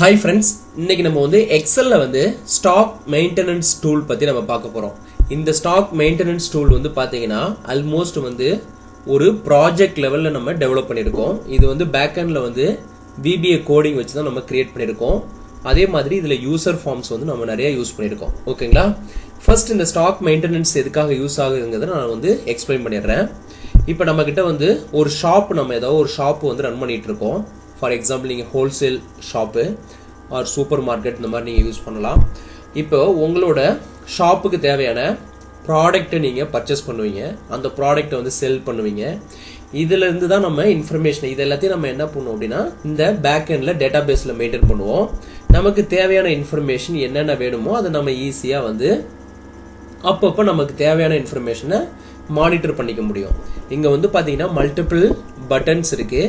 Hi friends, இன்னைக்கு நம்ம வந்து எக்ஸல்ல வந்து ஸ்டாக் மெயின்டெனன்ஸ் டூல் பத்தி நம்ம பார்க்க போறோம். இந்த ஸ்டாக் மெயின்டெனன்ஸ் டூல் வந்து பாத்தீங்கன்னா ஆல்மோஸ்ட் வந்து ஒரு ப்ராஜெக்ட் லெவல்ல நம்ம டெவலப் பண்ணிருக்கோம். இது வந்து பேக் எண்ட்ல வந்து VBA கோடிங் வச்சு தான் நம்ம கிரியேட் பண்ணிருக்கோம். அதே மாதிரி இதுல யூசர் ஃபார்ம்ஸ் வந்து நம்ம நிறைய யூஸ் பண்ணிருக்கோம். ஓகேங்களா? ஃபர்ஸ்ட் இந்த ஸ்டாக் மெயின்டெனன்ஸ் எதுக்காக யூஸ் ஆகுதுங்கிறத நான் வந்து எக்ஸ்பிளைன் பண்ணிடுறேன். இப்போ நம்ம கிட்ட வந்து ஒரு ஷாப் நம்ம ஏதாவது ஒரு ஷாப் வந்து ரன் பண்ணிட்டு இருக்கோம். ஃபார் எக்ஸாம்பிள் நீங்கள் wholesale shop or supermarket இந்த மாதிரி நீங்கள் யூஸ் பண்ணலாம். இப்போ உங்களோட ஷாப்புக்கு தேவையான ப்ராடக்ட்டை நீங்கள் பர்ச்சேஸ் பண்ணுவீங்க, அந்த ப்ராடக்ட்டை வந்து செல் பண்ணுவீங்க. இதுலேருந்து தான் நம்ம இன்ஃபர்மேஷன் இது எல்லாத்தையும் நம்ம என்ன பண்ணுவோம் அப்படின்னா இந்த பேக் எண்டில் டேட்டா பேஸில் மெயின்டைன் பண்ணுவோம். நமக்கு தேவையான இன்ஃபர்மேஷன் என்னென்ன வேணுமோ அதை நம்ம ஈஸியாக வந்து அப்பப்போ நமக்கு தேவையான இன்ஃபர்மேஷனை மானிட்டர் பண்ணிக்க முடியும். இங்கே வந்து பார்த்தீங்கன்னா மல்டிபிள் பட்டன்ஸ் இருக்குது.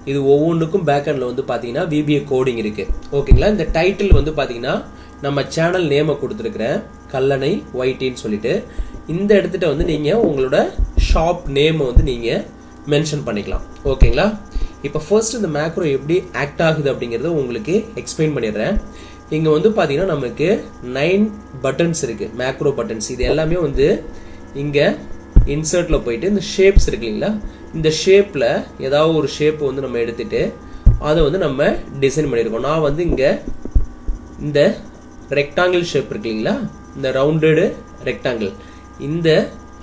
இது ஒவ்வொன்றுக்கும் பேக் எண்டில் வந்து பார்த்தீங்கன்னா VBA கோடிங் இருக்குது. ஓகேங்களா? இந்த டைட்டில் வந்து பார்த்தீங்கன்னா நம்ம சேனல் நேமை கொடுத்துருக்குறேன், கல்லணை ஒய்டின்னு சொல்லிட்டு. இந்த இடத்துல வந்து நீங்கள் உங்களோட ஷாப் நேமை வந்து நீங்கள் மென்ஷன் பண்ணிக்கலாம். ஓகேங்களா? இப்போ ஃபர்ஸ்ட் இந்த மேக்ரோ எப்படி ஆக்ட் ஆகுது அப்படிங்கிறத உங்களுக்கு எக்ஸ்பிளைன் பண்ணிடுறேன். இங்கே வந்து பார்த்தீங்கன்னா நமக்கு 9 பட்டன்ஸ் இருக்குது, மேக்ரோ பட்டன்ஸ். இது எல்லாமே வந்து இங்கே இன்சர்ட்டில் போயிட்டு இந்த ஷேப்ஸ் இருக்கு இல்லைங்களா, இந்த ஷேப்பில் ஏதாவது ஒரு ஷேப் வந்து நம்ம எடுத்துட்டு அதை வந்து நம்ம டிசைன் பண்ணியிருக்கோம். நான் வந்து இங்கே இந்த ரெக்டாங்கிள் ஷேப் இருக்கு இல்லைங்களா, இந்த ரவுண்டடு ரெக்டாங்கிள், இந்த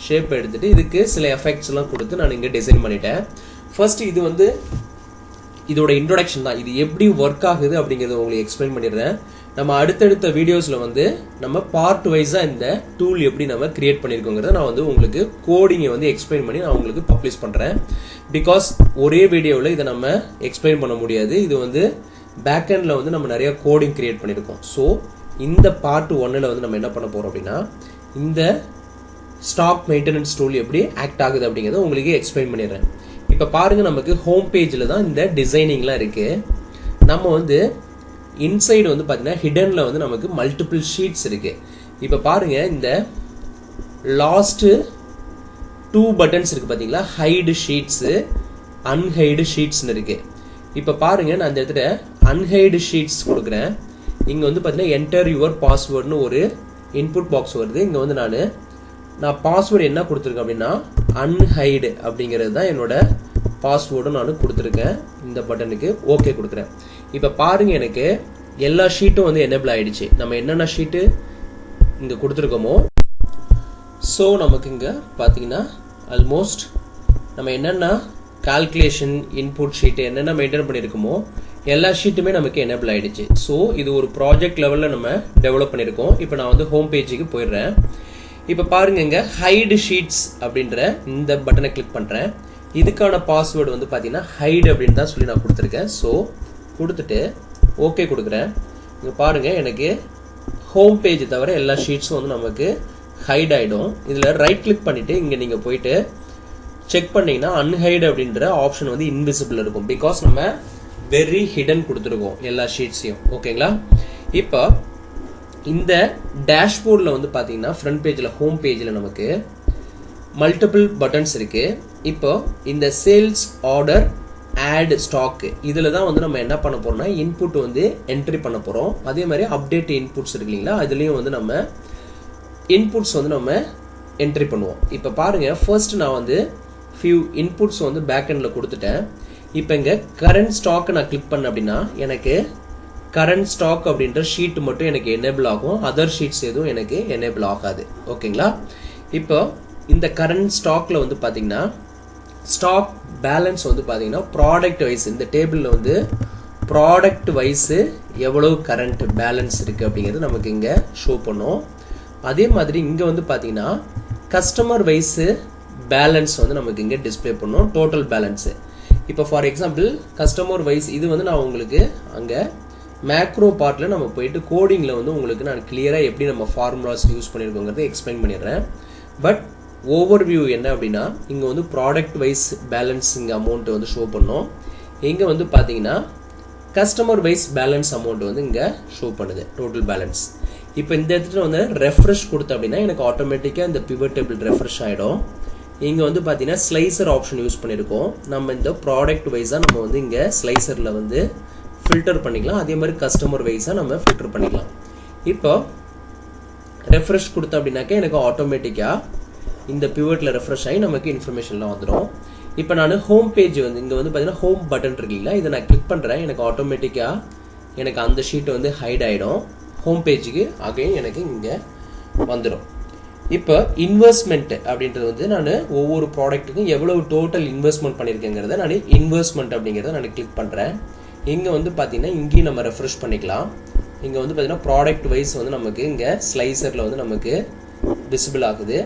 ஷேப் எடுத்துட்டு இதுக்கு சில எஃபெக்ட்ஸ்லாம் கொடுத்து நான் இங்கே டிசைன் பண்ணிட்டேன். ஃபர்ஸ்ட் இது வந்து இதோட இன்ட்ரோடக்ஷன் தான். இது எப்படி ஒர்க் ஆகுது அப்படிங்கிறத உங்களுக்கு எக்ஸ்பிளைன் பண்ணிடுறேன். நம்ம அடுத்தடுத்த வீடியோஸில் வந்து நம்ம பார்ட் வைஸாக இந்த டூல் எப்படி நம்ம கிரியேட் பண்ணியிருக்கோங்கிறத நான் வந்து உங்களுக்கு கோடிங்கை வந்து எக்ஸ்பிளைன் பண்ணி நான் உங்களுக்கு பப்ளிஷ் பண்ணுறேன். பிகாஸ் ஒரே வீடியோவில் இதை நம்ம எக்ஸ்பிளைன் பண்ண முடியாது. இது வந்து பேக் எண்டில் வந்து நம்ம நிறைய கோடிங் கிரியேட் பண்ணியிருக்கோம். ஸோ இந்த பார்ட் 1ல் வந்து நம்ம என்ன பண்ண போகிறோம் அப்படின்னா இந்த ஸ்டாக் மெயின்டெனன்ஸ் டூல் எப்படி ஆக்ட் ஆகுது அப்படிங்கிறத உங்களுக்கு எக்ஸ்பிளைன் பண்ணிடுறேன். இப்போ பாருங்க, நமக்கு ஹோம் பேஜில் தான் இந்த டிசைனிங்லாம் இருக்கு. நம்ம வந்து இன்சைடு வந்து பார்த்தீங்கன்னா ஹிடன்ல வந்து நமக்கு மல்டிபிள் ஷீட்ஸ் இருக்கு. இப்போ பாருங்க, இந்த லாஸ்ட் 2 பட்டன்ஸ் இருக்கு பார்த்தீங்களா, ஹைடு ஷீட்ஸு அன்ஹைடு ஷீட்ஸ்னு இருக்கு. இப்போ பாருங்க, நான் இந்த இடத்துல அன்ஹைடு ஷீட்ஸ் கொடுக்குறேன். இங்கே வந்து பார்த்தீங்கன்னா என்டர் யுவர் பாஸ்வேர்டுன்னு ஒரு இன்புட் பாக்ஸ் வருது. இங்கே வந்து நான் பாஸ்வேர்டு என்ன கொடுத்துருக்கேன் அப்படின்னா அன்ஹைடு அப்படிங்கிறது தான் என்னோட பாஸ்வேர்டும் நான் கொடுத்துருக்கேன். இந்த பட்டனுக்கு ஓகே கொடுக்குறேன். இப்போ பாருங்க, எனக்கு எல்லா ஷீட்டும் வந்து எனேபிள் ஆயிடுச்சு. நம்ம என்னென்ன ஷீட்டு இங்கே கொடுத்துருக்கோமோ, ஸோ நமக்கு இங்கே பார்த்தீங்கன்னா ஆல்மோஸ்ட் நம்ம என்னென்ன கால்குலேஷன் இன்புட் ஷீட்டு என்னென்ன மெயின்டைன் பண்ணியிருக்கோமோ எல்லா ஷீட்டுமே நமக்கு எனேபிள் ஆயிடுச்சு. ஸோ இது ஒரு ப்ராஜெக்ட் லெவலில் நம்ம டெவலப் பண்ணியிருக்கோம். இப்போ நான் வந்து ஹோம் பேஜுக்கு போயிடுறேன். இப்போ பாருங்க, இங்கே ஹைடு ஷீட்ஸ் அப்படின்ற இந்த பட்டனை கிளிக் பண்ணுறேன். இதுக்கான பாஸ்வேர்டு வந்து பார்த்தீங்கன்னா ஹைடு அப்படின்னு தான் சொல்லி நான் கொடுத்துருக்கேன். ஸோ கொடுத்துட்டு ஓகே கொடுக்குறேன். இங்கே பாருங்கள், எனக்கு ஹோம் பேஜ் தவிர எல்லா ஷீட்ஸும் வந்து நமக்கு ஹைட் ஆகிடும். இதில் ரைட் கிளிக் பண்ணிவிட்டு இங்கே நீங்கள் போயிட்டு செக் பண்ணிங்கன்னா அன்ஹைடு அப்படின்ற ஆப்ஷன் வந்து இன்விசிபிள் இருக்கும். பிகாஸ் நம்ம வெரி ஹிடன் கொடுத்துருக்கோம் எல்லா ஷீட்ஸையும். ஓகேங்களா? இப்போ இந்த டேஷ்போர்டில் வந்து பார்த்தீங்கன்னா ஃப்ரண்ட் பேஜில் ஹோம் பேஜில் நமக்கு மல்டிபிள் பட்டன்ஸ் இருக்குது. இப்போ இந்த சேல்ஸ் ஆர்டர் ஆட் ஸ்டாக்கு இதில் தான் வந்து நம்ம என்ன பண்ண போகிறோம்னா இன்புட் வந்து என்ட்ரி பண்ண போகிறோம். அதே மாதிரி அப்டேட் இன்புட்ஸ் இருக்கு இல்லைங்களா, அதுலேயும் வந்து நம்ம இன்புட்ஸ் வந்து நம்ம என்ட்ரி பண்ணுவோம். இப்போ பாருங்கள், ஃபர்ஸ்ட் நான் வந்து ஃபியூ இன்புட்ஸ் வந்து பேக் எண்டில் கொடுத்துட்டேன். இப்போ இங்கே கரண்ட் ஸ்டாக்கை நான் கிளிக் பண்ணேன் அப்படின்னா எனக்கு கரண்ட் ஸ்டாக் அப்படின்ற ஷீட் மட்டும் எனக்கு எனேபிள் ஆகும். அதர் ஷீட்ஸ் எதுவும் எனக்கு எனேபிள் ஆகாது. ஓகேங்களா? இப்போ இந்த கரண்ட் ஸ்டாக்ல வந்து பார்த்தீங்கன்னா ஸ்டாக் பேலன்ஸ் வந்து பார்த்தீங்கன்னா ப்ராடக்ட் வைஸ் இந்த டேபிளில் வந்து ப்ராடக்ட் வைஸு எவ்வளவு கரண்ட் பேலன்ஸ் இருக்குது அப்படிங்கிறது நமக்கு இங்கே ஷோ பண்ணும். அதே மாதிரி இங்கே வந்து பார்த்தீங்கன்னா கஸ்டமர் வைஸு பேலன்ஸ் வந்து நமக்கு இங்கே டிஸ்பிளே பண்ணும், டோட்டல் பேலன்ஸு. இப்போ ஃபார் எக்ஸாம்பிள் கஸ்டமர் வைஸ் இது வந்து நான் உங்களுக்கு அங்கே மேக்ரோ பார்ட்டில் நம்ம போயிட்டு கோடிங்கில் வந்து உங்களுக்கு நான் கிளியராக எப்படி நம்ம ஃபார்முலாஸ் யூஸ் பண்ணியிருக்கோங்கிறத எக்ஸ்பிளைன் பண்ணிடுறேன். பட் ஓவர் வியூ என்ன அப்படின்னா இங்கே வந்து ப்ராடக்ட் வைஸ் பேலன்ஸ் இங்கே அமௌண்ட் வந்து ஷோ பண்ணோம். இங்கே வந்து பார்த்தீங்கன்னா கஸ்டமர் வைஸ் பேலன்ஸ் அமௌண்ட் வந்து இங்கே ஷோ பண்ணுது, டோட்டல் பேலன்ஸ். இப்போ இந்த இடத்துல வந்து ரெஃப்ரெஷ் கொடுத்தேன் அப்படின்னா எனக்கு ஆட்டோமேட்டிக்காக இந்த பிவட் டேபிள் ரெஃப்ரெஷ் ஆகிடும். இங்கே வந்து பார்த்தீங்கன்னா ஸ்லைசர் ஆப்ஷன் யூஸ் பண்ணியிருக்கோம். நம்ம இந்த ப்ராடக்ட் வைஸாக நம்ம வந்து இங்கே ஸ்லைசரில் வந்து ஃபில்டர் பண்ணிக்கலாம். அதே மாதிரி கஸ்டமர் வைஸாக நம்ம ஃபில்டர் பண்ணிக்கலாம். இப்போ ரெஃப்ரெஷ் கொடுத்தோம் அப்படின்னாக்க எனக்கு ஆட்டோமேட்டிக்காக இந்த பிவட்டில் ரெஃப்ரெஷ் ஆகி நமக்கு இன்ஃபர்மேஷன்லாம் வந்துடும். இப்போ நான் ஹோம் பேஜ் வந்து இங்கே வந்து பார்த்தீங்கன்னா ஹோம் பட்டன் இருக்குங்களா, இதை நான் கிளிக் பண்ணுறேன். எனக்கு ஆட்டோமேட்டிக்காக எனக்கு அந்த ஷீட் வந்து ஹைட் ஆகிடும். ஹோம் பேஜுக்கு அகைன் எனக்கு இங்கே வந்துடும். இப்போ இன்வெஸ்ட்மெண்ட் அப்படின்றது வந்து நான் ஒவ்வொரு ப்ராடக்ட்டுக்கும் எவ்வளவு டோட்டல் இன்வெஸ்ட்மெண்ட் பண்ணியிருக்கேங்கிறத நான் இன்வெஸ்ட்மெண்ட் அப்படிங்கிறத நான் கிளிக் பண்ணுறேன். இங்கே வந்து பார்த்தீங்கன்னா இங்கேயும் நம்ம ரெஃப்ரெஷ் பண்ணிக்கலாம். இங்கே வந்து பார்த்தீங்கன்னா ப்ராடக்ட் வைஸ் வந்து நமக்கு இங்கே ஸ்லைசரில் வந்து நமக்கு விசிபிள் ஆகுது.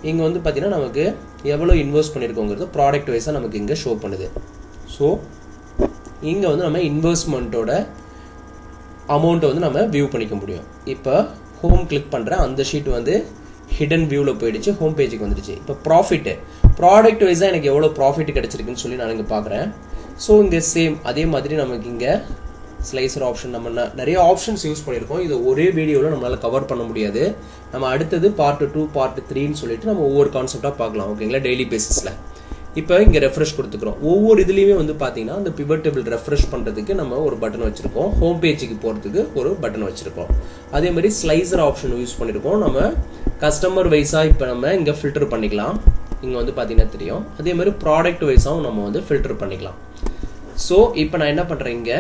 இங்கே வந்து பார்த்தீங்கன்னா நமக்கு எவ்வளோ இன்வெஸ்ட் பண்ணியிருக்கோங்கிறது ப்ராடக்ட் வைஸாக நமக்கு இங்கே ஷோ பண்ணுது. ஸோ இங்கே வந்து நம்ம இன்வெஸ்ட்மெண்ட்டோட அமௌண்ட்டை வந்து நம்ம வியூ பண்ணிக்க முடியும். இப்போ ஹோம் கிளிக் பண்ணுறேன். அந்த ஷீட் வந்து ஹிடன் வியூவில் போயிடுச்சு, ஹோம் பேஜுக்கு வந்துடுச்சு. இப்போ ப்ராஃபிட்டு ப்ராடக்ட் வைஸாக எனக்கு எவ்வளோ ப்ராஃபிட் கிடச்சிருக்குன்னு சொல்லி நான் இங்கே பார்க்குறேன். ஸோ இங்கே சேம் அதே மாதிரி நமக்கு இங்கே ஸ்லைசர் ஆப்ஷன் நம்ம நிறைய ஆப்ஷன்ஸ் யூஸ் பண்ணியிருக்கோம். இது ஒரே வீடியோவில் நம்மளால் கவர் பண்ண முடியாது. நம்ம அடுத்தது பார்ட் 2 பார்ட் 3ன்னு சொல்லிட்டு நம்ம ஒவ்வொரு கான்செப்டாக பார்க்கலாம். ஓகேங்களா, டெய்லி பேசிஸில். இப்போ இங்கே ரெஃப்ரெஷ் கொடுத்துக்கிறோம். ஒவ்வொரு இதுலேயுமே வந்து பார்த்தீங்கன்னா அந்த பிவட் டேபிள் ரெஃப்ரெஷ் பண்ணுறதுக்கு நம்ம ஒரு பட்டன் வச்சுருக்கோம். ஹோம் பேஜுக்கு போகிறதுக்கு ஒரு பட்டன் வச்சுருக்கோம். அதே மாதிரி ஸ்லைசர் ஆப்ஷன் யூஸ் பண்ணியிருக்கோம். நம்ம கஸ்டமர் வைஸாக இப்போ நம்ம இங்கே ஃபில்டர் பண்ணிக்கலாம். இங்கே வந்து பார்த்தீங்கன்னா தெரியும். அதே மாதிரி ப்ராடக்ட் வைஸாகவும் நம்ம வந்து ஃபில்டர் பண்ணிக்கலாம். ஸோ இப்போ நான் என்ன பண்ணுறேன், இங்கே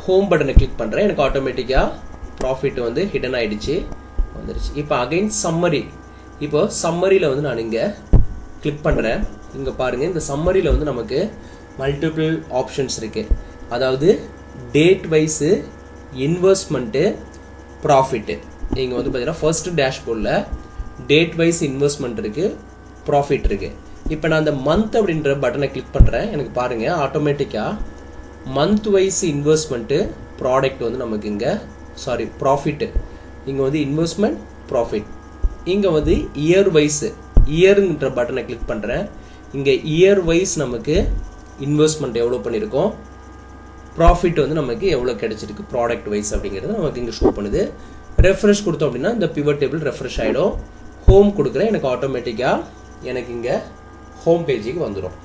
ஹோம் பட்டனை கிளிக் பண்ணுறேன். எனக்கு ஆட்டோமேட்டிக்காக ப்ராஃபிட் வந்து ஹிடன் ஆகிடுச்சு, வந்துடுச்சு. இப்போ அகைன் சம்மரி. இப்போ சம்மரியில் வந்து நான் இங்கே கிளிக் பண்ணுறேன். இங்கே பாருங்கள், இந்த சம்மரியில் வந்து நமக்கு மல்டிபிள் ஆப்ஷன்ஸ் இருக்குது. அதாவது டேட் வைஸு, இன்வெஸ்ட்மெண்ட்டு, ப்ராஃபிட்டு. இங்கே வந்து பார்த்தீங்கன்னா ஃபர்ஸ்ட் டேஷ்போர்டில் டேட் வைஸ் இன்வெஸ்ட்மெண்ட் இருக்குது, ப்ராஃபிட் இருக்குது. இப்போ நான் அந்த மந்த் அப்படின்ற பட்டனை கிளிக் பண்ணுறேன். எனக்கு பாருங்கள் ஆட்டோமேட்டிக்காக மந்த் வைஸ் இன்வெஸ்ட்மெண்ட்டு, ப்ராடக்ட் வந்து நமக்கு இங்கே ப்ராஃபிட்டு. இங்கே வந்து இன்வெஸ்ட்மெண்ட், ப்ராஃபிட். இங்கே வந்து இயர் வைஸு, இயருங்கிற பட்டனை கிளிக் பண்ணுறேன். இங்கே இயர் வைஸ் நமக்கு இன்வெஸ்ட்மெண்ட் எவ்வளோ பண்ணியிருக்கோம், ப்ராஃபிட் வந்து நமக்கு எவ்வளோ கிடைச்சிருக்கு ப்ராடக்ட் வைஸ் அப்படிங்கிறது நமக்கு இங்கே ஷோ பண்ணுது. ரெஃப்ரெஷ் கொடுத்தோம் அப்படின்னா இந்த பிவட் டேபிள் ரெஃப்ரெஷ் ஆகிடும். ஹோம் கொடுக்குறேன். எனக்கு ஆட்டோமேட்டிக்காக எனக்கு இங்கே ஹோம் பேஜுக்கு வந்துடும்.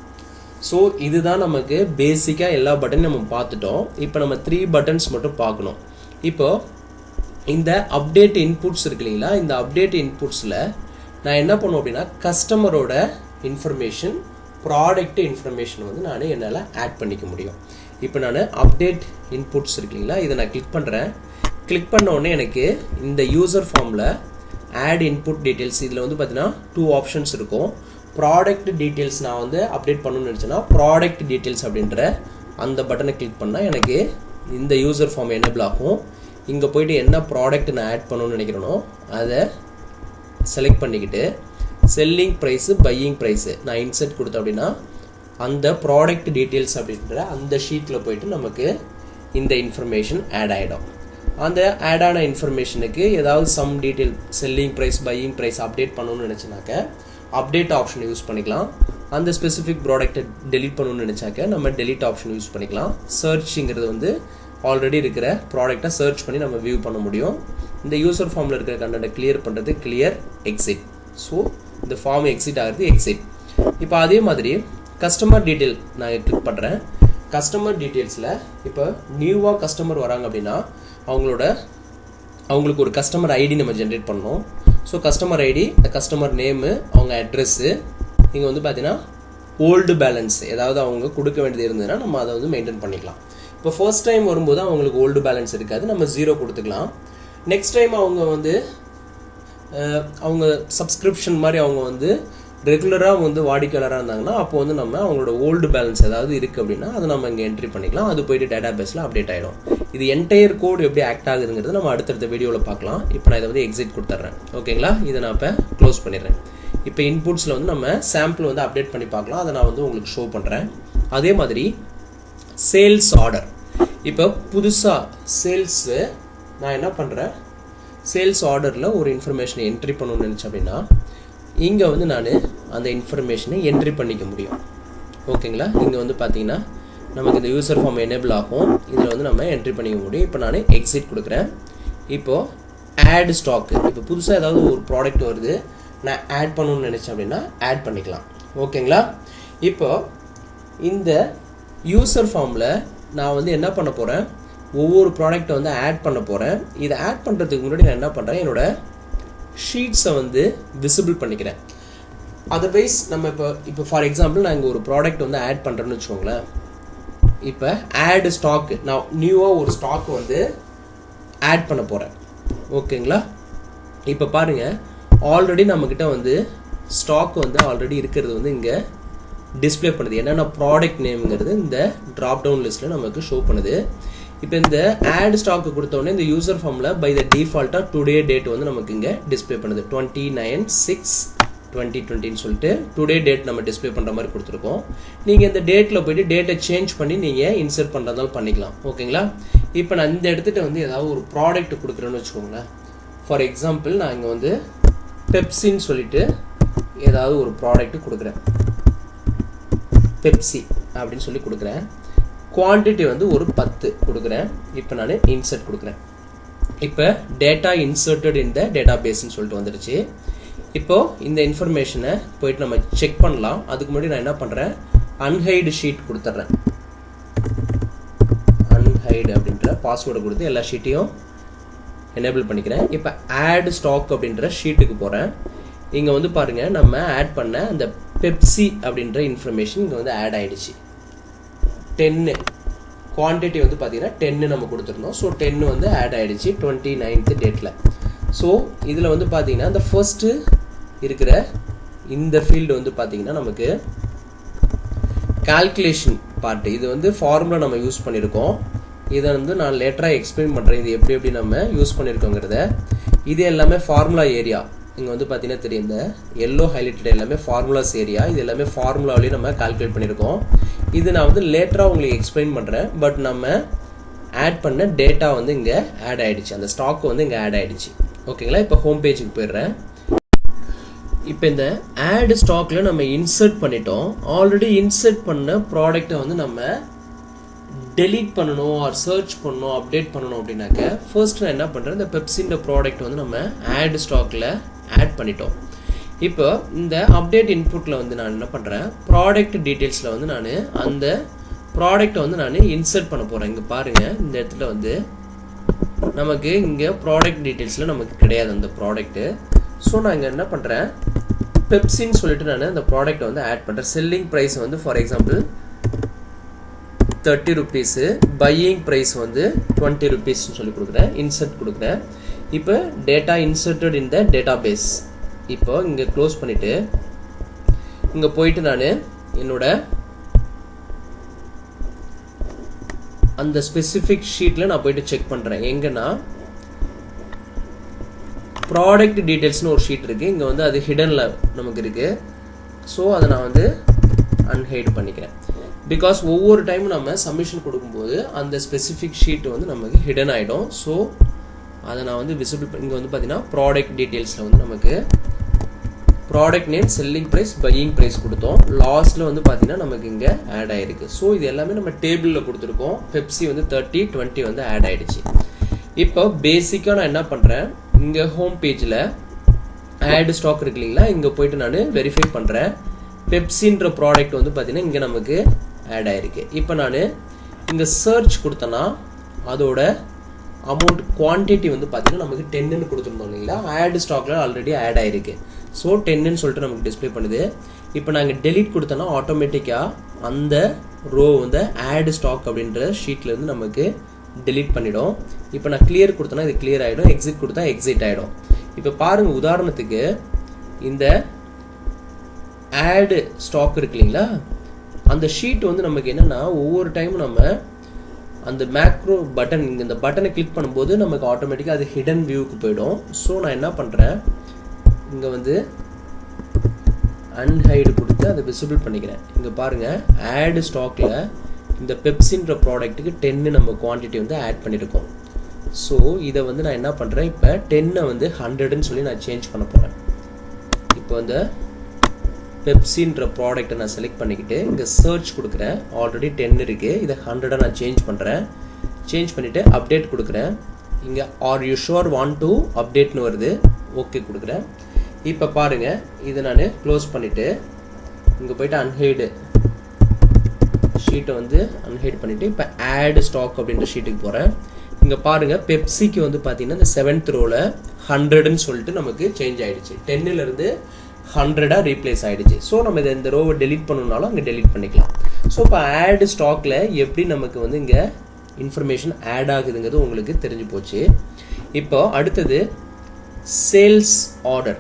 ஸோ இதுதான் நமக்கு பேசிக்காக எல்லா பட்டனையும் நம்ம பார்த்துட்டோம். இப்போ நம்ம 3 பட்டன்ஸ் மட்டும் பார்க்கணும். இப்போ இந்த அப்டேட் இன்புட்ஸ் இருக்கு இல்லைங்களா, இந்த அப்டேட் இன்புட்ஸில் நான் என்ன பண்ணுவோம் அப்படின்னா கஸ்டமரோட இன்ஃபர்மேஷன், ப்ராடக்ட் இன்ஃபர்மேஷன் வந்து நான் என்னால் ஆட் பண்ணிக்க முடியும். இப்போ நான் அப்டேட் இன்புட்ஸ் இருக்கு இல்லைங்களா, இதை நான் கிளிக் பண்ணுறேன். கிளிக் பண்ண உடனே எனக்கு இந்த யூசர் ஃபார்மில் ஆட் இன்புட் டீட்டெயில்ஸ் இதில் வந்து பார்த்தீங்கன்னா 2 ஆப்ஷன்ஸ் இருக்கும். ப்ராடக்ட் டீட்டெயில்ஸ் நான் வந்து அப்டேட் பண்ணணும்னு நினச்சேன்னா ப்ராடக்ட் டீட்டெயில்ஸ் அப்படின்ற அந்த பட்டனை கிளிக் பண்ணால் எனக்கு இந்த யூசர் ஃபார்ம் எனேபிள் ஆகும். இங்கே போய்ட்டு என்ன ப்ராடக்ட் நான் ஆட் பண்ணணும்னு நினைக்கிறேனோ அதை செலக்ட் பண்ணிக்கிட்டு செல்லிங் ப்ரைஸு, பையிங் ப்ரைஸு நான் இன்சர்ட் கொடுத்தேன் அப்படின்னா அந்த ப்ராடக்ட் டீட்டெயில்ஸ் அப்படின்ற அந்த ஷீட்டில் போய்ட்டு நமக்கு இந்த இன்ஃபர்மேஷன் ஆட் ஆகிடும். அந்த ஆட் ஆன இன்ஃபர்மேஷனுக்கு ஏதாவது some detail selling price, buying price update பண்ணணும்னு நினச்சினாக்க அப்டேட் ஆப்ஷன் யூஸ் பண்ணிக்கலாம். அந்த ஸ்பெசிஃபிக் ப்ராடக்ட்டை டெலிட் பண்ணணும்னு நினச்சாக்க நம்ம டெலிட் ஆப்ஷன் யூஸ் பண்ணிக்கலாம். சர்ச்சுங்கிறது வந்து ஆல்ரெடி இருக்கிற ப்ராடக்டை சர்ச் பண்ணி நம்ம வியூ பண்ண முடியும். இந்த யூசர் ஃபார்மில் இருக்கிற கண்டென்ட்டை கிளியர் பண்ணுறது கிளியர், எக்ஸிட். ஸோ இந்த ஃபார்ம் எக்ஸிட் ஆகிறது எக்ஸிட். இப்போ அதே மாதிரி கஸ்டமர் டீட்டெயில் நான் கிளிக் பண்ணுறேன். கஸ்டமர் டீட்டெயில்ஸில் இப்போ நியூவாக கஸ்டமர் வராங்க அப்படின்னா அவங்களுக்கு ஒரு கஸ்டமர் ஐடி நம்ம ஜென்ரேட் பண்ணணும். ஸோ கஸ்டமர் ஐடி, இந்த கஸ்டமர் நேமு, அவங்க அட்ரெஸ்ஸு, இங்கே வந்து பார்த்தீங்கன்னா ஓல்டு பேலன்ஸ் ஏதாவது அவங்க கொடுக்க வேண்டியது இருந்ததுன்னா நம்ம அதை வந்து மெயின்டைன் பண்ணிக்கலாம். இப்போ ஃபர்ஸ்ட் டைம் வரும்போது அவங்களுக்கு ஓல்டு பேலன்ஸ் இருக்காது, நம்ம 0 கொடுத்துக்கலாம். நெக்ஸ்ட் டைம் அவங்க வந்து அவங்க சப்ஸ்கிரிப்ஷன் மாதிரி அவங்க வந்து ரெகுலராக வந்து வாடிக்கையாளராக இருந்தாங்கன்னா அப்போ வந்து நம்ம அவங்களோட ஓல்டு பேலன்ஸ் ஏதாவது இருக்குது அப்படின்னா அதை நம்ம இங்கே என்ட்ரி பண்ணிக்கலாம். அது போய்ட்டு டேட்டா பேஸில் அப்டேட் ஆகிடும். இது என்டையர் கோட் எப்படி ஆக்ட் ஆகுதுங்கிறது நம்ம அடுத்தடுத்த வீடியோவில் பார்க்கலாம். இப்போ நான் இதை வந்து எக்ஸிட் கொடுத்துட்றேன். ஓகேங்களா, இதை நான் இப்போ க்ளோஸ் பண்ணிடுறேன். இப்போ இன்புட்ஸில் வந்து நம்ம சாம்பிள் வந்து அப்டேட் பண்ணி பார்க்கலாம். அதை நான் வந்து உங்களுக்கு ஷோ பண்ணுறேன். அதே மாதிரி சேல்ஸ் ஆர்டர். இப்போ புதுசாக சேல்ஸு நான் என்ன பண்ணுறேன், சேல்ஸ் ஆர்டரில் ஒரு இன்ஃபர்மேஷனை என்ட்ரி பண்ணணும்னு நினச்சேன் அப்படின்னா இங்கே வந்து நான் அந்த இன்ஃபர்மேஷனை என்ட்ரி பண்ணிக்க முடியும். ஓகேங்களா, இங்கே வந்து பார்த்தீங்கன்னா நமக்கு இந்த யூசர் ஃபார்ம் எனேபிள் ஆகும். இதில் வந்து நம்ம என்ட்ரி பண்ணிக்க முடியும். இப்போ நான் எக்ஸிட் கொடுக்குறேன். இப்போது ஆட் ஸ்டாக்கு, இப்போ புதுசாக ஏதாவது ஒரு ப்ராடக்ட் வருது நான் ஆட் பண்ணணும்னு நினச்சேன் அப்படின்னா ஆட் பண்ணிக்கலாம். ஓகேங்களா, இப்போ இந்த யூசர் ஃபார்மில் நான் வந்து என்ன பண்ண போகிறேன், ஒவ்வொரு ப்ராடக்ட்டை வந்து ஆட் பண்ண போகிறேன். இதை ஆட் பண்ணுறதுக்கு முன்னாடி நான் என்ன பண்ணுறேன், என்னோட ஷீட்ஸை வந்து விசிபிள் பண்ணிக்கிறேன். அதர்வைஸ் நம்ம இப்போ ஃபார் எக்ஸாம்பிள் நான் இங்கே ஒரு ப்ராடக்ட் வந்து ஆட் பண்ணுறேன்னு வச்சுக்கோங்களேன். இப்போ ஆட் ஸ்டாக், நான் நியூவாக ஒரு ஸ்டாக் வந்து ஆட் பண்ண போகிறேன். ஓகேங்களா? இப்போ பாருங்கள், ஆல்ரெடி நம்மக்கிட்ட வந்து ஸ்டாக் வந்து ஆல்ரெடி இருக்கிறது வந்து இங்கே டிஸ்பிளே பண்ணுது. என்னென்ன ப்ராடக்ட் நேம்ங்கிறது இந்த ட்ராப் டவுன் லிஸ்ட்டில் நமக்கு ஷோ பண்ணுது. இப்போ இந்த ஆட் ஸ்டாக்கு கொடுத்தோடனே இந்த யூசர் ஃபார்மில் பை த டிஃபால்ட்டாக டுடே டேட் வந்து நமக்கு இங்கே டிஸ்பிளே பண்ணுது. 29/6/2020 சொல்லிட்டு டுடே டேட் நம்ம டிஸ்பிளே பண்ணுற மாதிரி கொடுத்துருக்கோம். நீங்கள் இந்த டேட்டில் போய்ட்டு டேட்டை சேஞ்ச் பண்ணி நீங்கள் இன்சர்ட் பண்ணுறதாலும் பண்ணிக்கலாம். ஓகேங்களா? இப்போ நான் இந்த இடத்துட்டு வந்து ஏதாவது ஒரு ப்ராடக்ட் கொடுக்குறேன்னு வச்சுக்கோங்களேன். ஃபார் எக்ஸாம்பிள் நான் இங்கே வந்து பெப்சின்னு சொல்லிட்டு ஏதாவது ஒரு ப்ராடக்ட் கொடுக்குறேன். பெப்சி அப்படின்னு சொல்லி கொடுக்குறேன். குவான்டிட்டி வந்து ஒரு 10 கொடுக்குறேன். இப்போ நான் இன்சர்ட் கொடுக்குறேன். இப்போ data inserted in the data பேஸ்ன்னு சொல்லிட்டு வந்துருச்சு. இப்போது இந்த இன்ஃபர்மேஷனை போயிட்டு நம்ம செக் பண்ணலாம். அதுக்கு முன்னாடி நான் என்ன பண்ணுறேன், அன்ஹைடு ஷீட் கொடுத்துட்றேன். அன்ஹைடு அப்படின்ற பாஸ்வேர்டை கொடுத்து எல்லா ஷீட்டையும் எனேபிள் பண்ணிக்கிறேன். இப்போ ஆட் ஸ்டாக் அப்படின்ற ஷீட்டுக்கு போகிறேன். இங்கே வந்து பாருங்கள், நம்ம ஆட் பண்ண அந்த பெப்சி அப்படின்ற இன்ஃபர்மேஷன் இங்கே வந்து ஆட் ஆகிடுச்சு. 10 குவான்டிட்டி வந்து பார்த்தீங்கன்னா 10 நம்ம கொடுத்துருந்தோம். ஸோ 10 வந்து ஆட் ஆகிடுச்சு 29th டேட்டில். ஸோ இதில் வந்து பார்த்தீங்கன்னா இந்த ஃபர்ஸ்ட்டு இருக்கிற இந்த ஃபீல்டு வந்து பார்த்தீங்கன்னா நமக்கு கால்குலேஷன் பார்ட்டு. இது வந்து ஃபார்முலா நம்ம யூஸ் பண்ணியிருக்கோம். இதை வந்து நான் லேட்டராக எக்ஸ்பிளைன் பண்ணுறேன், இது எப்படி நம்ம யூஸ் பண்ணியிருக்கோங்கிறத. இது எல்லாமே ஃபார்முலா ஏரியா. இங்கே வந்து பார்த்தீங்கன்னா தெரியும், இந்த எல்லோ ஹைலைட்டட் எல்லாமே ஃபார்முலாஸ் ஏரியா. இது எல்லாமே ஃபார்முலாவிலேயே நம்ம கால்குலேட் பண்ணியிருக்கோம். இது நான் வந்து லேட்டராக உங்களுக்கு எக்ஸ்பிளைன் பண்ணுறேன். பட் நம்ம ஆட் பண்ண டேட்டா வந்து இங்கே ஆட் ஆகிடுச்சு, அந்த ஸ்டாக் வந்து இங்கே ஆட் ஆகிடுச்சு. ஓகேங்களா? இப்போ ஹோம் பேஜுக்கு போயிடுறேன். இப்போ இந்த ஆட் ஸ்டாக்கில் நம்ம இன்சர்ட் பண்ணிட்டோம். ஆல்ரெடி இன்சர்ட் பண்ண ப்ராடக்டை வந்து நம்ம டெலீட் பண்ணணும், ஆர் சர்ச் பண்ணணும், அப்டேட் பண்ணணும் அப்படின்னாக்க ஃபர்ஸ்ட் நான் என்ன பண்ணுறேன், இந்த பெப்சின்ற ப்ராடக்ட் வந்து நம்ம ஆட் ஸ்டாக்கில் ஆட் பண்ணிட்டோம். இப்போ இந்த அப்டேட் இன்புட்டில் வந்து நான் என்ன பண்ணுறேன், ப்ராடக்ட் டீட்டெயில்ஸில் வந்து நான் அந்த ப்ராடக்டை வந்து நான் இன்சர்ட் பண்ண போகிறேன். இங்கே பாருங்கள், இந்த இடத்துல வந்து நமக்கு இங்கே ப்ராடக்ட் டீட்டெயில்ஸில் நமக்கு கிடையாது அந்த ப்ராடக்ட்டு. ஸோ நான் இங்கே என்ன பண்ணுறேன், பெப்சின்னு சொல்லிட்டு நான் அந்த ப்ராடக்ட்டை வந்து ஆட் பண்ணுறேன். செல்லிங் ப்ரைஸ் வந்து for example 30 rupees, buying price வந்து 20 rupees சொல்லி கொடுக்குறேன். இன்சர்ட் கொடுக்குறேன். இப்போ data inserted in the data பேஸ். இப்போ இங்கே க்ளோஸ் பண்ணிவிட்டு இங்கே போயிட்டு நான் என்னோட அந்த ஸ்பெசிஃபிக் ஷீட்டில் நான் போயிட்டு செக் பண்ணுறேன். எங்கன்னா ப்ராடக்ட் டீட்டெயில்ஸ்னு ஒரு ஷீட் இருக்குது. இங்கே வந்து அது ஹிடனில் நமக்கு இருக்குது. ஸோ அதை நான் வந்து அன்ஹைட் பண்ணிக்கிறேன். பிகாஸ் ஒவ்வொரு டைமும் நம்ம சப்மிஷன் கொடுக்கும்போது அந்த ஸ்பெசிஃபிக் ஷீட் வந்து நமக்கு ஹிடன் ஆகிடும். ஸோ அதை நான் வந்து விசிபிள் இங்கே வந்து பார்த்தீங்கன்னா ப்ராடக்ட் டீட்டெயில்ஸில் வந்து நமக்கு product name, selling price, buying price கொடுத்தோம். லாஸ்ட்டில் வந்து பார்த்தீங்கன்னா நமக்கு இங்கே ஆட் ஆகிருக்கு. ஸோ இது எல்லாமே நம்ம டேபிளில் கொடுத்துருக்கோம். பெப்சி வந்து 30, 20 வந்து ஆட் ஆகிடுச்சு. இப்போ பேசிக்காக நான் என்ன பண்ணுறேன், இங்கே ஹோம் பேஜில் ஆட் ஸ்டாக் இருக்கு இல்லைங்களா, இங்கே போயிட்டு நான் வெரிஃபை பண்ணுறேன். பெப்சின்ற ப்ராடக்ட் வந்து பார்த்தீங்கன்னா இங்கே நமக்கு ஆட் ஆகிருக்கு. இப்போ நான் இங்கே சர்ச் கொடுத்தேன்னா அதோட அமௌண்ட் குவான்டிட்டி வந்து பார்த்தீங்கன்னா நமக்கு 10ன்னு கொடுத்துருந்தோம் இல்லைங்களா, ஆட் ஸ்டாக்ல ஆல்ரெடி ஆட் ஆகிருக்கு. ஸோ 10ன்னு சொல்லிட்டு நமக்கு டிஸ்பிளே பண்ணுது. இப்போ நாங்கள் டெலீட் கொடுத்தோன்னா ஆட்டோமேட்டிக்காக அந்த ரோ வந்து ஆட் ஸ்டாக் அப்படின்ற ஷீட்லேருந்து நமக்கு டெலீட் பண்ணிடும். இப்போ நான் கிளியர் கொடுத்தேன்னா இது கிளியர் ஆகிடும், எக்ஸிட் கொடுத்தா எக்ஸிட் ஆகிடும். இப்போ பாருங்கள், உதாரணத்துக்கு இந்த ஆட் ஸ்டாக் இருக்கு இல்லைங்களா, அந்த ஷீட் வந்து நமக்கு என்னென்னா ஒவ்வொரு டைமும் நம்ம அந்த மேக்ரோ பட்டன், இங்கே இந்த பட்டனை கிளிக் பண்ணும்போது நமக்கு ஆட்டோமேட்டிக்காக அது ஹிடன் வியூவுக்கு போயிடும். ஸோ நான் என்ன பண்ணுறேன், இங்கே வந்து அன்ஹைடு கொடுத்து அதை விசிபிள் பண்ணிக்கிறேன். இங்கே பாருங்கள், ஆட் ஸ்டாக்கில் இந்த பெப்சின்ற ப்ராடக்ட்டுக்கு 10 நம்ம குவான்டிட்டி வந்து ஆட் பண்ணியிருக்கோம். ஸோ இதை வந்து நான் என்ன பண்ணுறேன், இப்போ 10 வந்து 100ன்னு சொல்லி நான் சேஞ்ச் பண்ண போகிறேன். இப்போ இந்த பெப்சின்ற ப்ராடக்ட்டை நான் செலக்ட் பண்ணிக்கிட்டு இங்கே சர்ச் கொடுக்குறேன். ஆல்ரெடி 10 இருக்குது, இதை 100 நான் சேஞ்ச் பண்ணுறேன். சேஞ்ச் பண்ணிவிட்டு அப்டேட் கொடுக்குறேன். இங்கே are you sure want to அப்டேட்னு வருது, ஓகே கொடுக்குறேன். இப்போ பாருங்கள், இதை நான் க்ளோஸ் பண்ணிவிட்டு இங்கே போய்ட்டு அன்ஹைடு ஷீட்டை வந்து அன்ஹைட் பண்ணிவிட்டு இப்போ ஆட் ஸ்டாக் அப்படின்ற ஷீட்டுக்கு போகிறேன். இங்கே பாருங்கள் பெப்சிக்கு வந்து பார்த்தீங்கன்னா இந்த 7th ரோவில் 100ன்னு சொல்லிட்டு நமக்கு சேஞ்ச் ஆகிடுச்சு. 10லேருந்து 100ஆக ரீப்ளேஸ் ஆகிடுச்சு. ஸோ நம்ம இதை இந்த ரோவை டெலீட் பண்ணணும்னாலும் அங்கே டெலீட் பண்ணிக்கலாம். ஸோ இப்போ ஆட் ஸ்டாக்கில் எப்படி நமக்கு வந்து இங்கே இன்ஃபர்மேஷன் ஆட் ஆகுதுங்கிறது உங்களுக்கு தெரிஞ்சு போச்சு. இப்போ அடுத்தது சேல்ஸ் ஆர்டர்.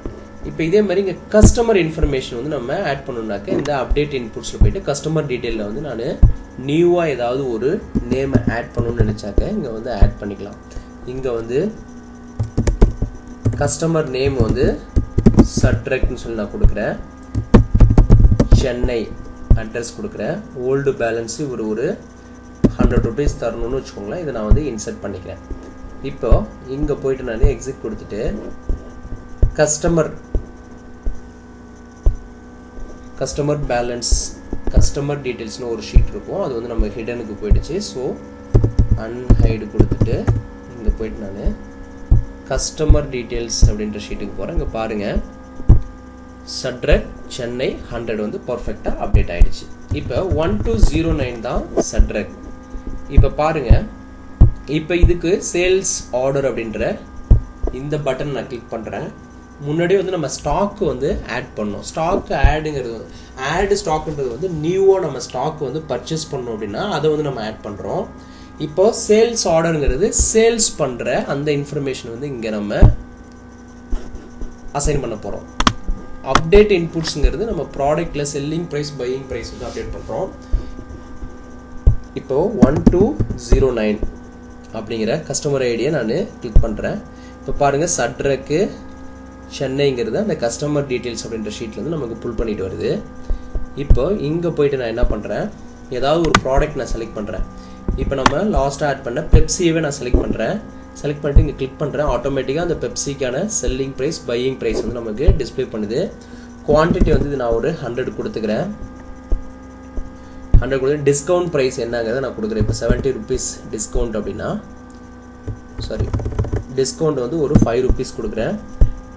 இப்போ இதே மாதிரி இங்கே கஸ்டமர் இன்ஃபர்மேஷன் வந்து நம்ம ஆட் பண்ணணும்னாக்க இந்த அப்டேட் இன்புட்ஸில் போயிட்டு கஸ்டமர் டீட்டெயிலில் வந்து நான் நியூவாக ஏதாவது ஒரு நேமை ஆட் பண்ணணும்னு நினச்சாக்க இங்கே வந்து ஆட் பண்ணிக்கலாம். இங்கே வந்து கஸ்டமர் நேம் வந்து சட்ரெக்ட்னு சொல்லி நான் கொடுக்குறேன். சென்னை அட்ரஸ் கொடுக்குறேன். ஓல்டு பேலன்ஸு ஒரு 100 rupees தரணும்னு வச்சுக்கோங்களேன். இதை நான் வந்து இன்சர்ட் பண்ணிக்கிறேன். இப்போ இங்கே போயிட்டு நான் எக்ஸிட் கொடுத்துட்டு கஸ்டமர் பேலன்ஸ் கஸ்டமர் டீட்டெயில்ஸ்னு ஒரு ஷீட் இருக்கும். அது வந்து நம்ம ஹிடனுக்கு போயிடுச்சு. ஸோ அன்ஹைடு கொடுத்துட்டு இங்கே போயிட்டு நான் கஸ்டமர் டீட்டெயில்ஸ் அப்படின்ற ஷீட்டுக்கு போகிறேன். இங்கே பாருங்கள் சட்ரக் சென்னை 100 வந்து பர்ஃபெக்டாக அப்டேட் ஆகிடுச்சு. இப்போ 1209 தான் சட்ரக். இப்போ பாருங்கள், இப்போ இதுக்கு சேல்ஸ் ஆர்டர் அப்படின்ற இந்த பட்டன் நான் கிளிக் பண்ணுறேன். முன்னாடி வந்து நம்ம ஸ்டாக்கு வந்து ஆட் பண்ணோம். ஸ்டாக் ஆடுங்கிறது ஆட் ஸ்டாக்ன்றது வந்து நியூவாக நம்ம ஸ்டாக் வந்து பர்ச்சேஸ் பண்ணோம் அப்படின்னா அதை வந்து நம்ம ஆட் பண்ணுறோம். இப்போ சேல்ஸ் ஆர்டருங்கிறது சேல்ஸ் பண்ணுற அந்த இன்ஃபர்மேஷன் வந்து இங்கே நம்ம அசைன் பண்ண போகிறோம். அப்டேட் இன்புட்ஸுங்கிறது நம்ம ப்ராடக்ட்டில் செல்லிங் ப்ரைஸ் பையிங் ப்ரைஸ் வந்து அப்டேட் பண்ணுறோம். இப்போது 1209 அப்படிங்கிற கஸ்டமர் ஐடியை நான் கிளிக் பண்ணுறேன். இப்போ பாருங்கள் சட்ரக்கு சென்னைங்கிறது அந்த கஸ்டமர் டீட்டெயில்ஸ் அப்படின்ற ஷீட்டில் வந்து நமக்கு புல் பண்ணிட்டு வருது. இப்போ இங்கே போயிட்டு நான் என்ன பண்ணுறேன், ஏதாவது ஒரு ப்ராடக்ட் நான் செலக்ட் பண்ணுறேன். இப்போ நம்ம லாஸ்ட்டாக ஆட் பண்ண பெப்சியவே நான் செலக்ட் பண்ணுறேன். செலக்ட் பண்ணிட்டு இங்கே கிளிக் பண்ணுறேன். ஆட்டோமேட்டிக்காக அந்த பெப்சிக்கான செல்லிங் ப்ரைஸ் பையிங் ப்ரைஸ் வந்து நமக்கு டிஸ்பிளே பண்ணுது. குவான்டிட்டி வந்து நான் ஒரு 100 கொடுத்துக்கிறேன். 100 கொடுத்து டிஸ்கவுண்ட் ப்ரைஸ் என்னங்கிறத நான் கொடுக்குறேன். இப்போ 70 rupees டிஸ்கவுண்ட் அப்படின்னா டிஸ்கவுண்ட் வந்து ஒரு 5 rupees கொடுக்குறேன்.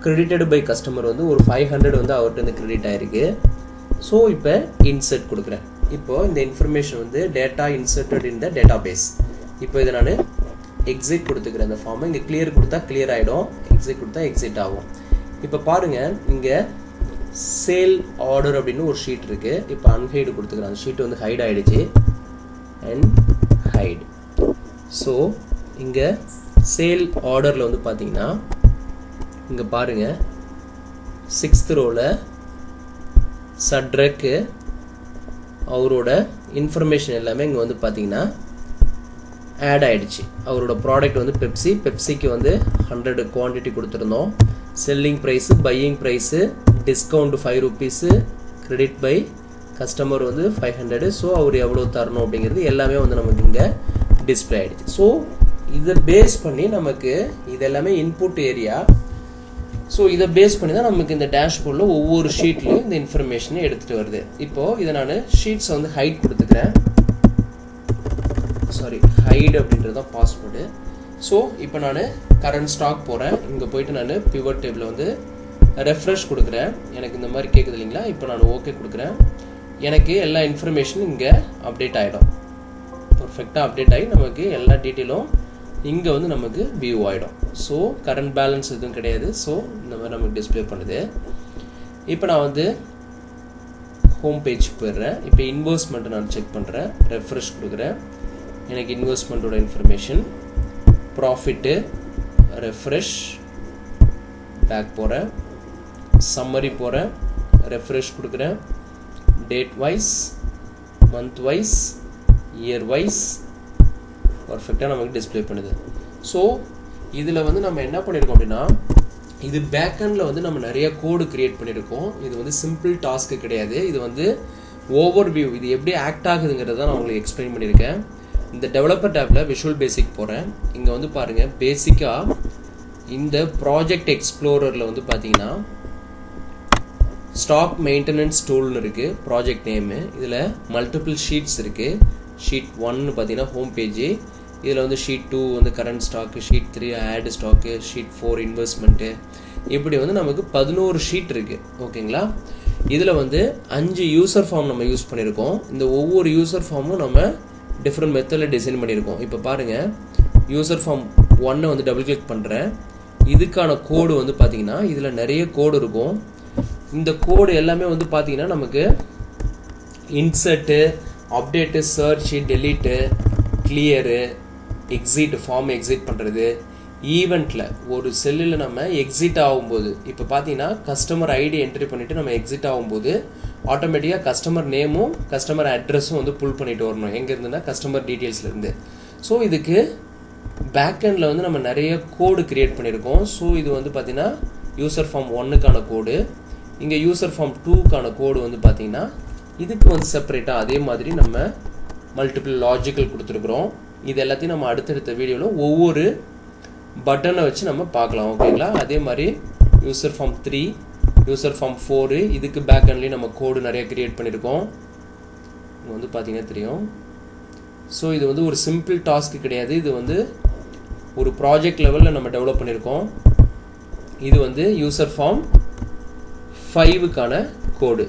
கிரெடிட்டட் பை கஸ்டமர் வந்து ஒரு 500 வந்து அவர்கிட்ட வந்து கிரெடிட் ஆயிருக்கு. ஸோ இப்போ இன்சர்ட் கொடுக்குறேன். இப்போ இந்த இன்ஃபர்மேஷன் வந்து data inserted in the data பேஸ். இப்போ இதை நான் எக்ஸிட் கொடுத்துக்கிறேன். இந்த ஃபார்மை இங்கே கிளியர் கொடுத்தா கிளியர் ஆகிடும், எக்ஸிட் கொடுத்தா எக்ஸிட் ஆகும். இப்போ பாருங்கள் இங்கே சேல் ஆர்டர் அப்படின்னு ஒரு ஷீட் இருக்குது. இப்போ அன்ஹைடு கொடுத்துக்கிறேன். அந்த ஷீட் வந்து ஹைட் ஆகிடுச்சு. And hide. ஸோ இங்கே சேல் ஆர்டரில் வந்து பார்த்தீங்கன்னா இங்கே பாருங்கள் 6th ரோவில் சட்ரக்கு அவரோட இன்ஃபர்மேஷன் எல்லாமே இங்கே வந்து பார்த்தீங்கன்னா ஆட் ஆகிடுச்சு. அவரோட ப்ராடக்ட் வந்து பெப்சிக்கு வந்து 100 குவான்டிட்டி கொடுத்துருந்தோம். Selling price buying price discount 5 rupees, credit by customer வந்து 500. ஸோ அவர் எவ்வளோ தரணும் அப்படிங்கிறது எல்லாமே வந்து நமக்கு இங்கே டிஸ்பிளே ஆகிடுச்சு. ஸோ இதை பேஸ் பண்ணி நமக்கு இது எல்லாமே இன்புட் ஏரியா. ஸோ இதை பேஸ் பண்ணி தான் நமக்கு இந்த டேஷ்போர்டில் ஒவ்வொரு ஷீட்லையும் இந்த இன்ஃபர்மேஷனை எடுத்துகிட்டு வருது. இப்போது இதை நான் ஷீட்ஸை வந்து ஹைட் கொடுத்துக்கிறேன். ஹைட் அப்படின்றது தான் பாஸ்வேர்டு. ஸோ இப்போ நான் கரண்ட் ஸ்டாக் போகிறேன். இங்கே போயிட்டு நான் பிவட் டேபிளில் வந்து ரெஃப்ரெஷ் கொடுக்குறேன். எனக்கு இந்த மாதிரி கேட்குது இல்லைங்களா. இப்போ நான் ஓகே கொடுக்குறேன். எனக்கு எல்லா இன்ஃபர்மேஷனும் இங்கே அப்டேட் ஆகிடும். பர்ஃபெக்டாக அப்டேட் ஆகி நமக்கு எல்லா டீட்டெயிலும் இங்கே வந்து நமக்கு வியூ ஆகிடும். ஸோ கரண்ட் பேலன்ஸ் எதுவும் கிடையாது. ஸோ இந்த மாதிரி நமக்கு டிஸ்பிளே பண்ணுது. இப்போ நான் வந்து ஹோம் பேஜுக்கு போயிடுறேன். இப்போ இன்வெஸ்ட்மெண்ட்டை நான் செக் பண்ணுறேன். ரெஃப்ரெஷ் கொடுக்குறேன். எனக்கு இன்வெஸ்ட்மெண்ட்டோட இன்ஃபர்மேஷன் ப்ராஃபிட்டு ரெஃப்ரெஷ் பேக் போகிறேன். சம்மரி போகிறேன். ரெஃப்ரெஷ் கொடுக்குறேன். Date wise, month wise, year wise பர்ஃபெக்டாக நமக்கு டிஸ்பிளே பண்ணுது. ஸோ இதில் வந்து நம்ம என்ன பண்ணியிருக்கோம் அப்படின்னா, இது பேக்கெண்டில் வந்து நம்ம நிறைய கோடு கிரியேட் பண்ணியிருக்கோம். இது வந்து சிம்பிள் டாஸ்க்கு கிடையாது. இது வந்து ஓவர் வியூ, இது எப்படி ஆக்ட் ஆகுதுங்கிறத நான் உங்களுக்கு எக்ஸ்பிளைன் பண்ணியிருக்கேன். இந்த டெவலப்பர் டேப்பில் விஷுவல் பேசிக் போகிறேன். இங்கே வந்து பாருங்கள், பேசிக்காக இந்த ப்ராஜெக்ட் எக்ஸ்ப்ளோரரில் வந்து பார்த்தீங்கன்னா ஸ்டாக் மெயின்டெனன்ஸ் டூல்னு இருக்குது. Project name. இதில் மல்டிபிள் ஷீட்ஸ் இருக்குது. ஷீட் 1 பார்த்தீங்கன்னா ஹோம் பேஜு. இதில் வந்து ஷீட் 2 வந்து current stock, sheet 3 add stock, sheet 4 investment. இப்படி வந்து நமக்கு 11 ஷீட் இருக்குது. ஓகேங்களா. இதில் வந்து 5 யூசர் ஃபார்ம் நம்ம யூஸ் பண்ணியிருக்கோம். இந்த ஒவ்வொரு யூசர் ஃபார்மும் நம்ம டிஃப்ரெண்ட் மெத்தடில் டிசைன் பண்ணியிருக்கோம். இப்போ பாருங்கள், யூசர் ஃபார்ம் 1 வந்து டபுள் கிளிக் பண்ணுறேன். இதுக்கான கோடு வந்து பார்த்தீங்கன்னா இதில் நிறைய கோடு இருக்கும். இந்த கோடு எல்லாமே வந்து பார்த்தீங்கன்னா நமக்கு insert, update, search, delete, clear, exit, form exit பண்ணுறது, ஈவெண்ட்டில் ஒரு செல்லில் நம்ம எக்ஸிட் ஆகும்போது இப்போ பார்த்தீங்கன்னா கஸ்டமர் ஐடி என்ட்ரி பண்ணிவிட்டு நம்ம எக்ஸிட் ஆகும்போது ஆட்டோமேட்டிக்காக கஸ்டமர் நேமும் கஸ்டமர் அட்ரஸும் வந்து புல் பண்ணிட்டு வரணும். எங்கே இருந்துன்னா கஸ்டமர் டீட்டெயில்ஸ்லேருந்து. ஸோ இதுக்கு பேக்கெண்டில் வந்து நம்ம நிறைய கோடு கிரியேட் பண்ணியிருக்கோம். ஸோ இது வந்து பார்த்தீங்கன்னா யூசர் ஃபார்ம் 1க்கான கோடு. இங்கே யூசர் ஃபார்ம் 2க்கான கோடு வந்து பார்த்தீங்கன்னா இதுக்கு வந்து செப்பரேட்டாக அதே மாதிரி நம்ம மல்டிபிள் லாஜிக்கல் கொடுத்துருக்குறோம். இது எல்லாத்தையும் நம்ம அடுத்தடுத்த வீடியோவில் ஒவ்வொரு பட்டனை வச்சு நம்ம பார்க்கலாம். ஓகேங்களா? அதே மாதிரி யூசர் ஃபார்ம் 3, யூசர் ஃபார்ம் 4 இதுக்கு பேக்கெண்ட்லேயும் நம்ம கோடு நிறைய கிரியேட் பண்ணியிருக்கோம். இது வந்து பார்த்தீங்கன்னா தெரியும். ஸோ இது வந்து ஒரு சிம்பிள் டாஸ்க்கு கிடையாது. இது வந்து ஒரு ப்ராஜெக்ட் லெவலில் நம்ம டெவலப் பண்ணியிருக்கோம். இது வந்து யூசர் ஃபார்ம் 5க்கான கோடு.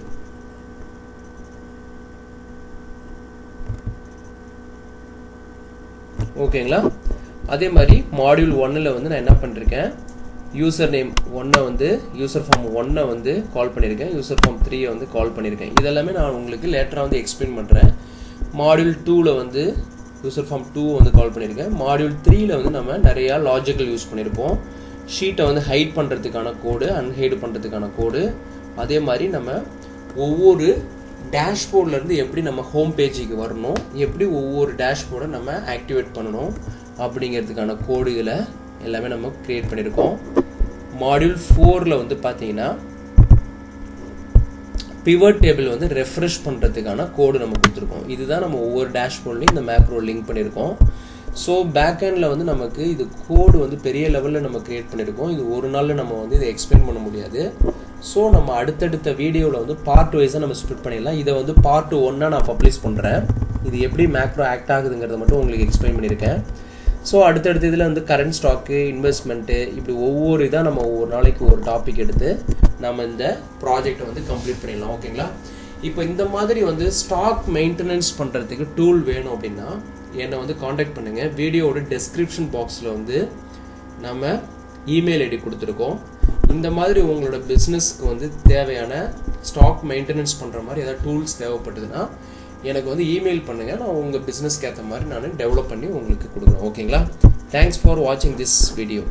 ஓகேங்களா? அதே மாதிரி மாடியூல் 1ல் வந்து நான் என்ன பண்ணிருக்கேன், யூசர் நேம் 1 வந்து யூசர் ஃபார்ம் 1 வந்து கால் பண்ணியிருக்கேன், யூசர் ஃபார்ம் 3 வந்து கால் பண்ணியிருக்கேன். இதெல்லாமே நான் உங்களுக்கு லேட்டராக வந்து எக்ஸ்பிளைன் பண்ணுறேன். மாடியூல் 2ல் வந்து யூசர் ஃபார்ம் 2 வந்து கால் பண்ணியிருக்கேன். மாடியூல் 3ல் வந்து நம்ம நிறையா லாஜிக்கல் யூஸ் பண்ணியிருப்போம். ஷீட்டை வந்து ஹைட் பண்ணுறதுக்கான கோடு, அன்ஹைடு பண்ணுறதுக்கான கோடு. அதே மாதிரி நம்ம ஒவ்வொரு டேஷ்போர்ட்லேருந்து எப்படி நம்ம ஹோம் பேஜுக்கு வரணும், எப்படி ஒவ்வொரு டேஷ்போர்டை நம்ம ஆக்டிவேட் பண்ணணும் அப்படிங்கிறதுக்கான கோடு இதில் எல்லாமே நம்ம கிரியேட் பண்ணியிருக்கோம். மாடியூல் 4ல் வந்து பார்த்தீங்கன்னா பிவட் டேபிள் வந்து ரெஃப்ரெஷ் பண்ணுறதுக்கான கோடு நம்ம கொடுத்துருக்கோம். இதுதான் நம்ம ஒவ்வொரு டேஷ்போர்ட்லையும் இந்த மேக்ரோ லிங்க் பண்ணியிருக்கோம். ஸோ பேக்கெண்டில் வந்து நமக்கு இது கோடு வந்து பெரிய லெவலில் நம்ம கிரியேட் பண்ணியிருக்கோம். இது ஒரு நாளில் நம்ம வந்து இதை எக்ஸ்பிளைன் பண்ண முடியாது. ஸோ நம்ம அடுத்தடுத்த வீடியோவில் வந்து பார்ட் வைஸாக நம்ம ஸ்ப்ளிட் பண்ணிடலாம். இதை வந்து பார்ட் 1 நான் பப்ளிஷ் பண்ணுறேன். இது எப்படி மேக்ரோ ஆக்ட் ஆகுதுங்கிறத மட்டும் உங்களுக்கு எக்ஸ்பிளைன் பண்ணியிருக்கேன். ஸோ அடுத்தடுத்த இதில் வந்து கரண்ட் ஸ்டாக்கு, இன்வெஸ்ட்மெண்ட்டு, இப்படி ஒவ்வொரு இதாக நம்ம ஒவ்வொரு நாளைக்கு ஒரு டாபிக் எடுத்து நம்ம இந்த ப்ராஜெக்டை வந்து கம்ப்ளீட் பண்ணிடலாம். ஓகேங்களா? இப்போ இந்த மாதிரி வந்து ஸ்டாக் மெயின்டெனன்ஸ் பண்ணுறதுக்கு டூல் வேணும் அப்படின்னா என்னை வந்து காண்டாக்ட் பண்ணுங்கள். வீடியோவோட டெஸ்கிரிப்ஷன் பாக்ஸில் வந்து நம்ம இமெயில் ஐடி கொடுத்துருக்கோம். இந்த மாதிரி உங்களோட பிஸ்னஸ்க்கு வந்து தேவையான ஸ்டாக் மெயின்டெனன்ஸ் பண்ணுற மாதிரி ஏதாவது டூல்ஸ் தேவைப்பட்டதுன்னா எனக்கு வந்து இமெயில் பண்ணுங்கள். நான் உங்கள் பிஸ்னஸ்க்கு ஏற்ற மாதிரி நான் டெவலப் பண்ணி உங்களுக்கு கொடுக்குறேன். ஓகேங்களா? தேங்க்ஸ் ஃபார் வாட்சிங் திஸ் வீடியோ.